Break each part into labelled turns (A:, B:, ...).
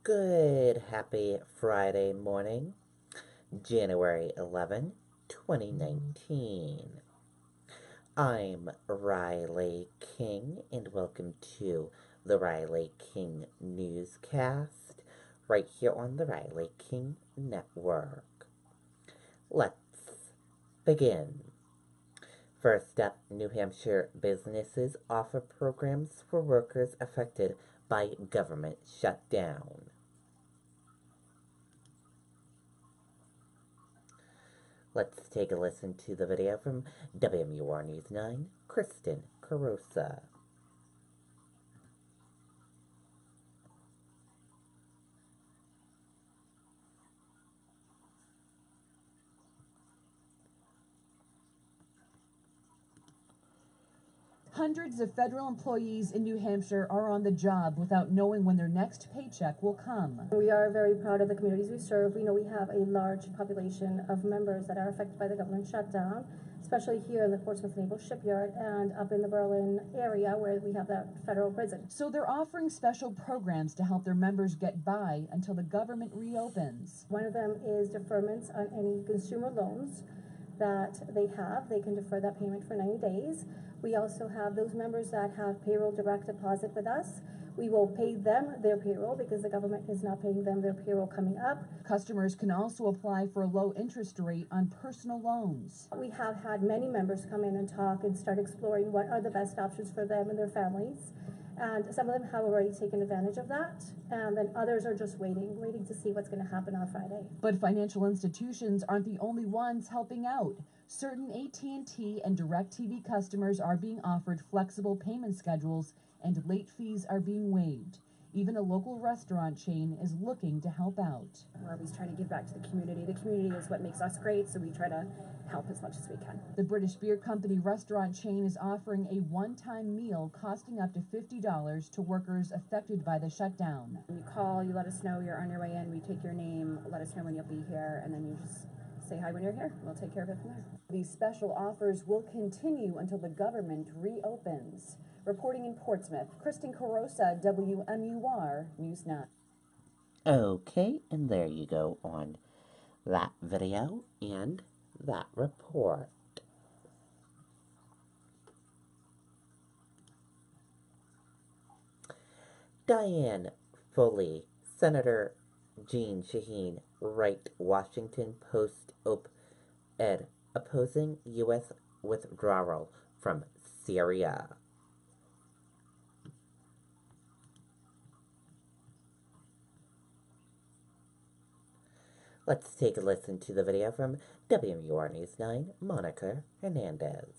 A: Good happy Friday morning, January 11, 2019. I'm Riley King, and welcome to the Riley King Newscast, right here on the Riley King Network. Let's begin. First up, New Hampshire businesses offer programs for workers affected by government shutdown. Let's take a listen to the video from WMUR News 9, Kristen Carosa.
B: Hundreds of federal employees in New Hampshire are on the job without knowing when their next paycheck will come.
C: We are very proud of the communities we serve. We know we have a large population of members that are affected by the government shutdown, especially here in the Portsmouth Naval Shipyard and up in the Berlin area where we have that federal prison.
B: So they're offering special programs to help their members get by until the government reopens.
C: One of them is deferments on any consumer loans that they have. They can defer that payment for 90 days. We also have those members that have payroll direct deposit with us. We will pay them their payroll because the government is not paying them their payroll coming up.
B: Customers can also apply for a low interest rate on personal loans.
C: We have had many members come in and talk and start exploring what are the best options for them and their families. And some of them have already taken advantage of that, and then others are just waiting to see what's going to happen on Friday.
B: But financial institutions aren't the only ones helping out. Certain AT&T and DirecTV customers are being offered flexible payment schedules, and late fees are being waived. Even a local restaurant chain is looking to help out.
D: We're always trying to give back to the community. The community is what makes us great, so we try to help as much as we can.
B: The British Beer Company restaurant chain is offering a one-time meal costing up to $50 to workers affected by the shutdown.
D: You call, you let us know you're on your way in, we take your name, let us know when you'll be here, and then you just say hi when you're here. We'll take care of it from there.
B: These special offers will continue until the government reopens. Reporting in Portsmouth, Kristen Carosa, WMUR News 9.
A: Okay, and there you go on that video and that report. Diane Foley, Senator Jean Shaheen, write Washington Post op-ed opposing U.S. withdrawal from Syria. Let's take a listen to the video from WMUR News 9, Monica Hernandez.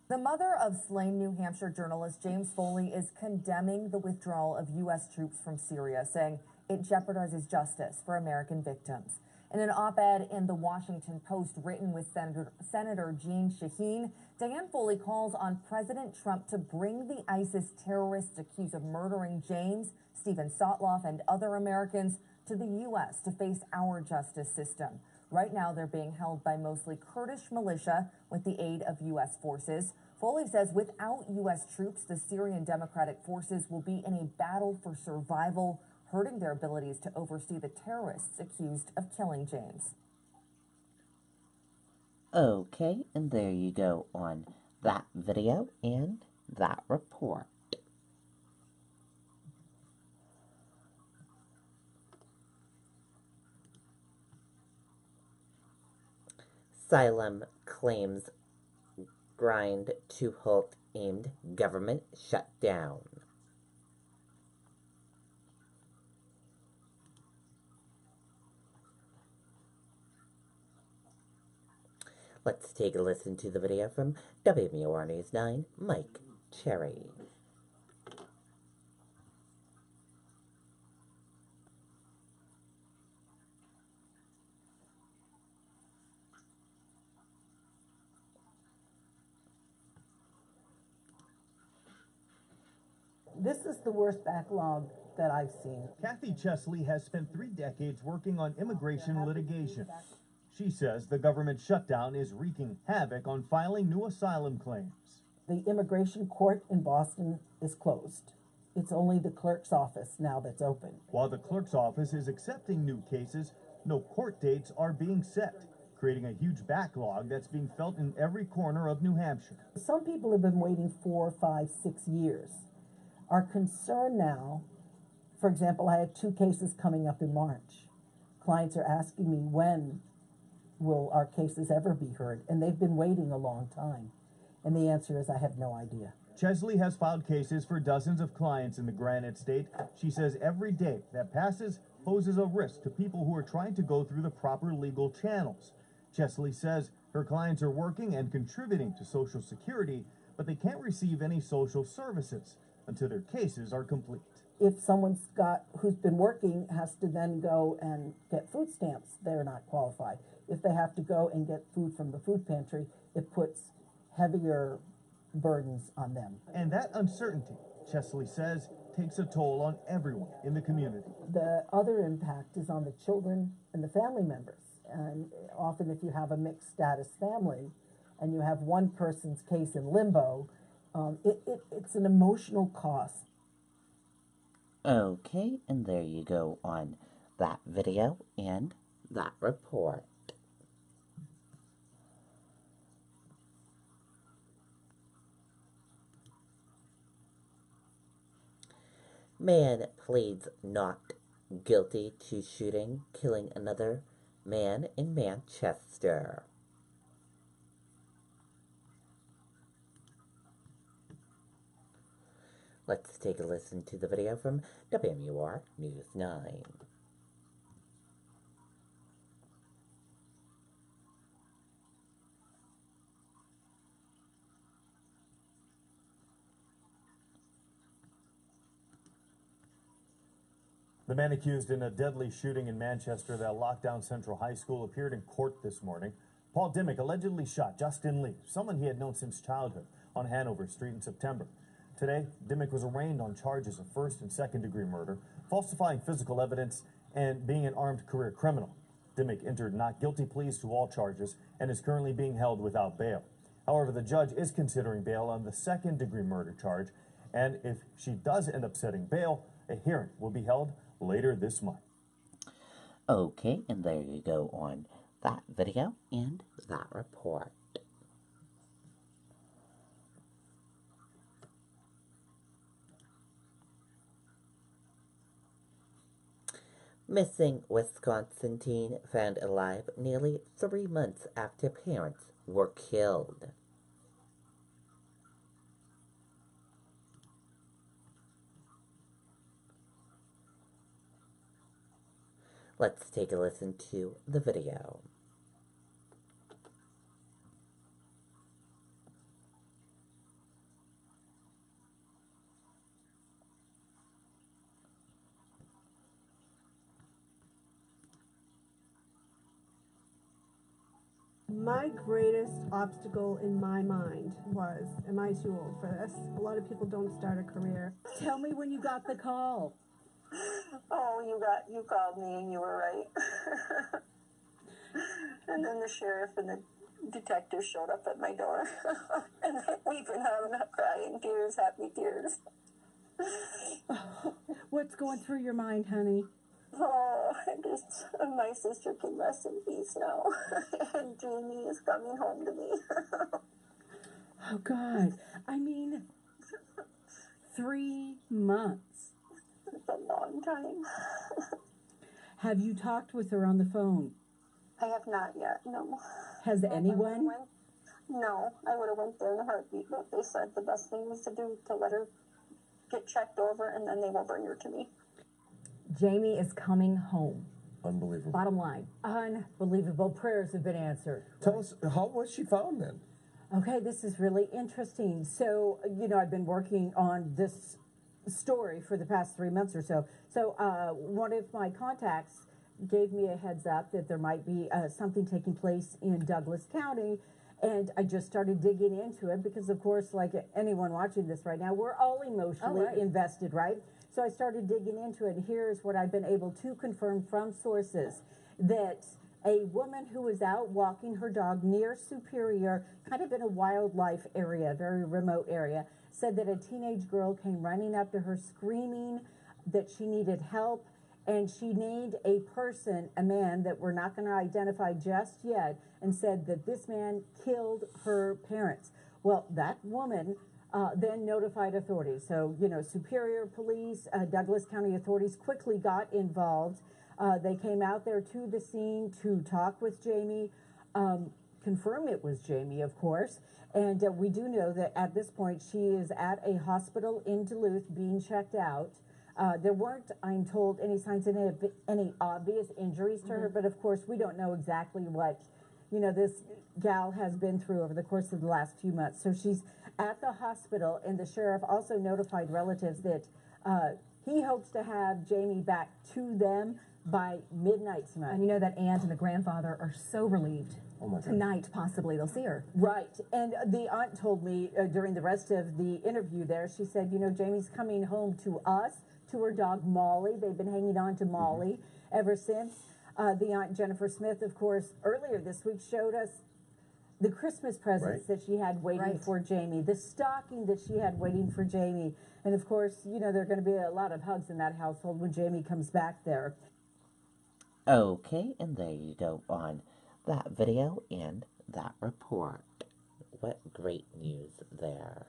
E: The mother of slain New Hampshire journalist James Foley is condemning the withdrawal of U.S. troops from Syria, saying it jeopardizes justice for American victims. In an op-ed in the Washington Post written with Senator Jean Shaheen, Diane Foley calls on President Trump to bring the ISIS terrorists accused of murdering James, Stephen Sotloff, and other Americans to the U.S. to face our justice system. Right now, they're being held by mostly Kurdish militia with the aid of U.S. forces. Foley says without U.S. troops, the Syrian Democratic Forces will be in a battle for survival, hurting their abilities to oversee the terrorists accused of killing James.
A: Okay, and there you go on that video and that report. Asylum claims grind to halt aimed government shutdown. Let's take a listen to the video from WMUR News 9, Mike Cherry.
F: This is the worst backlog that I've seen.
G: Kathy Chesley has spent 3 decades working on immigration litigation. She says the government shutdown is wreaking havoc on filing new asylum claims.
F: The immigration court in Boston is closed. It's only the clerk's office now that's open.
G: While the clerk's office is accepting new cases, no court dates are being set, creating a huge backlog that's being felt in every corner of New Hampshire.
F: Some people have been waiting 4, 5, 6 years. Our concern now, for example, I have 2 cases coming up in March. Clients are asking me, when will our cases ever be heard? And they've been waiting a long time. And the answer is, I have no idea.
G: Chesley has filed cases for dozens of clients in the Granite State. She says every day that passes poses a risk to people who are trying to go through the proper legal channels. Chesley says her clients are working and contributing to Social Security, but they can't receive any social services until their cases are complete.
F: If someone's who's been working has to then go and get food stamps, they're not qualified. If they have to go and get food from the food pantry, it puts heavier burdens on them.
G: And that uncertainty, Chesley says, takes a toll on everyone in the community.
F: The other impact is on the children and the family members. And often if you have a mixed status family and you have one person's case in limbo, it's an emotional cost.
A: Okay, and there you go on that video and that report. Man pleads not guilty to killing another man in Manchester. Let's take a listen to the video from WMUR News 9.
G: The man accused in a deadly shooting in Manchester that locked down Central High School appeared in court this morning. Paul Dimmick allegedly shot Justin Lee, someone he had known since childhood, on Hanover Street in September. Today, Dimmick was arraigned on charges of first and second-degree murder, falsifying physical evidence, and being an armed career criminal. Dimmick entered not guilty pleas to all charges and is currently being held without bail. However, the judge is considering bail on the second-degree murder charge, and if she does end up setting bail, a hearing will be held later this month.
A: Okay, and there you go on that video and that report. Missing Wisconsin teen found alive nearly 3 months after parents were killed. Let's take a listen to the video.
H: My greatest obstacle in my mind was, am I too old for this? A lot of people don't start a career.
B: Tell me when you got the call.
I: Oh, you called me and you were right. And then the sheriff and the detective showed up at my door. And we've been having a crying tears, happy tears.
B: What's going through your mind, honey?
I: Oh, my sister can rest in peace now. And Jamie is coming home to me.
B: Oh, God. I mean, 3 months.
I: It's a long time.
B: Have you talked with her on the phone?
I: I have not yet, no.
B: Has anyone?
I: No, I would have went there in a heartbeat, but they said the best thing was to do to let her get checked over, and then they will bring her to me.
E: Jamie is coming home.
J: Unbelievable.
E: Bottom line, unbelievable. Prayers have been answered.
J: Tell us, how was she found then?
B: Okay, this is really interesting. So, I've been working on this story for the past 3 months or so. So, one of my contacts gave me a heads up that there might be something taking place in Douglas County. And I just started digging into it because, of course, like anyone watching this right now, we're all emotionally invested, right?
K: So I started digging into it, and here's what I've been able to confirm from sources, that a woman who was out walking her dog near Superior, kind of in a wildlife area, very remote area, said that a teenage girl came running up to her screaming that she needed help, and she named a person, a man that we're not going to identify just yet, and said that this man killed her parents. Well, that woman then notified authorities. So, you know, Superior Police, Douglas County authorities quickly got involved. They came out there to the scene to talk with Jamie, confirm it was Jamie, of course. And we do know that at this point she is at a hospital in Duluth being checked out. There weren't, I'm told, any signs of any obvious injuries to her, but of course we don't know exactly what, you know, this gal has been through over the course of the last few months. So she's at the hospital, and the sheriff also notified relatives that he hopes to have Jamie back to them by midnight tonight.
E: And you know that aunt and the grandfather are so relieved.
J: Oh my God.
E: Tonight, possibly, they'll see her.
K: Right. And the aunt told me during the rest of the interview there, she said, you know, Jamie's coming home to us, to her dog Molly. They've been hanging on to Molly ever since. The aunt Jennifer Smith, of course, earlier this week showed us the Christmas presents that she had waiting for Jamie, the stocking that she had waiting for Jamie. And of course, you know, there are going to be a lot of hugs in that household when Jamie comes back there.
A: Okay, and there you go on that video and that report. What great news there.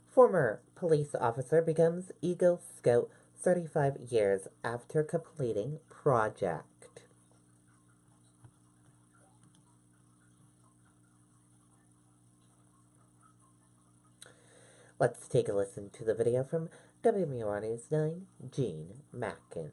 A: Former police officer becomes Eagle Scout 35 years after completing project. Let's take a listen to the video from WMUR News 9, Gene Mackin.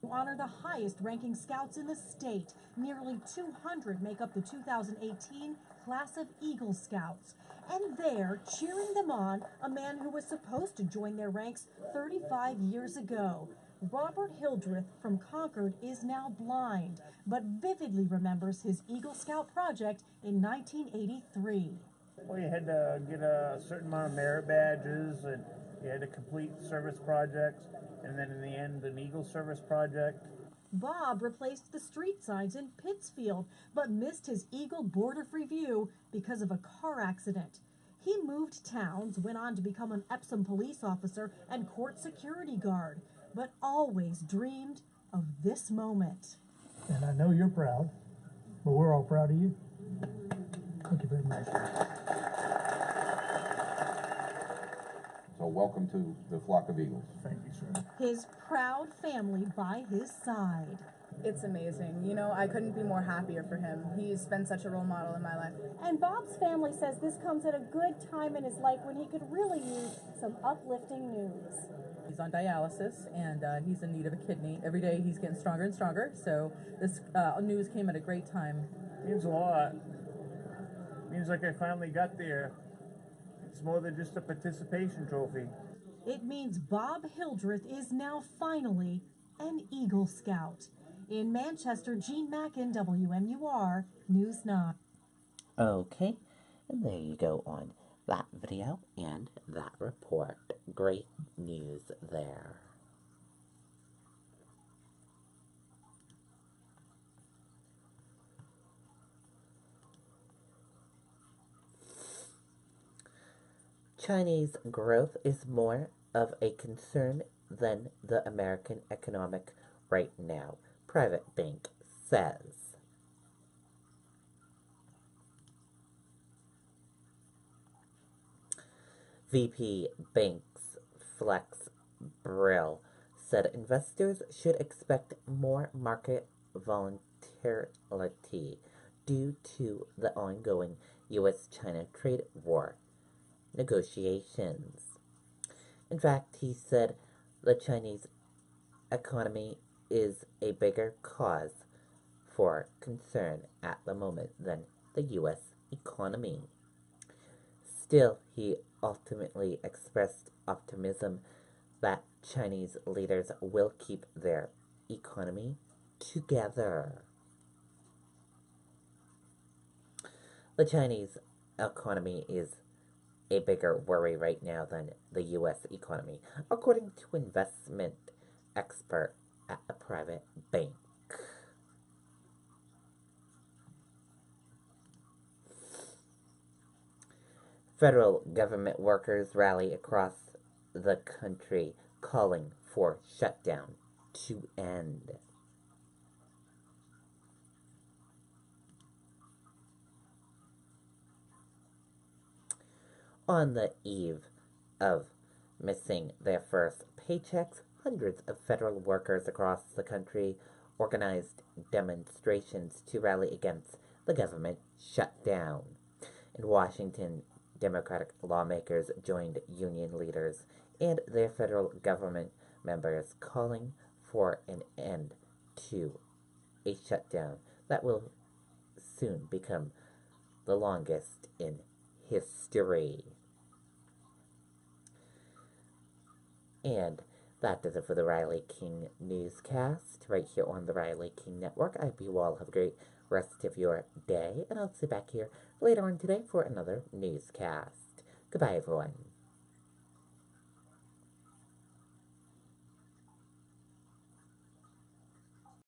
L: To honor the highest ranking scouts in the state. Nearly 200 make up the 2018 class of Eagle Scouts. And there, cheering them on, a man who was supposed to join their ranks 35 years ago. Robert Hildreth from Concord is now blind, but vividly remembers his Eagle Scout project in 1983.
M: Well, you had to get a certain amount of merit badges, and you had to complete service projects, and then in the end, an Eagle service project.
L: Bob replaced the street signs in Pittsfield, but missed his Eagle Board of Review because of a car accident. He moved towns, went on to become an Epsom police officer and court security guard, but always dreamed of this moment.
N: And I know you're proud, but we're all proud of you. Thank you very much.
O: So welcome to the flock of eagles.
N: Thank you, sir.
L: His proud family by his side.
D: It's amazing. You know, I couldn't be more happier for him. He's been such a role model in my life.
C: And Bob's family says this comes at a good time in his life when he could really use some uplifting news.
P: He's on dialysis, and he's in need of a kidney. Every day he's getting stronger and stronger, so this news came at a great time.
M: Means a lot. Means like I finally got there. It's more than just a participation trophy.
L: It means Bob Hildreth is now finally an Eagle Scout. In Manchester, Gene Mackin, WMUR News 9.
A: Okay, and there you go on that video and that report. Great news there. Chinese growth is more of a concern than the American economic right now, private bank says. VP Banks Flex Brill said investors should expect more market volatility due to the ongoing U.S.-China trade war negotiations. In fact, he said the Chinese economy is a bigger cause for concern at the moment than the U.S. economy. Still, he ultimately expressed optimism that Chinese leaders will keep their economy together. The Chinese economy is a bigger worry right now than the U.S. economy, according to investment expert at a private bank. Federal government workers rally across the country calling for shutdown to end. On the eve of missing their first paychecks, hundreds of federal workers across the country organized demonstrations to rally against the government shutdown. In Washington, Democratic lawmakers joined union leaders and their federal government members calling for an end to a shutdown that will soon become the longest in history. And that does it for the Riley King Newscast right here on the Riley King Network. I hope you all have a great rest of your day, and I'll see you back here later on today for another newscast. Goodbye, everyone.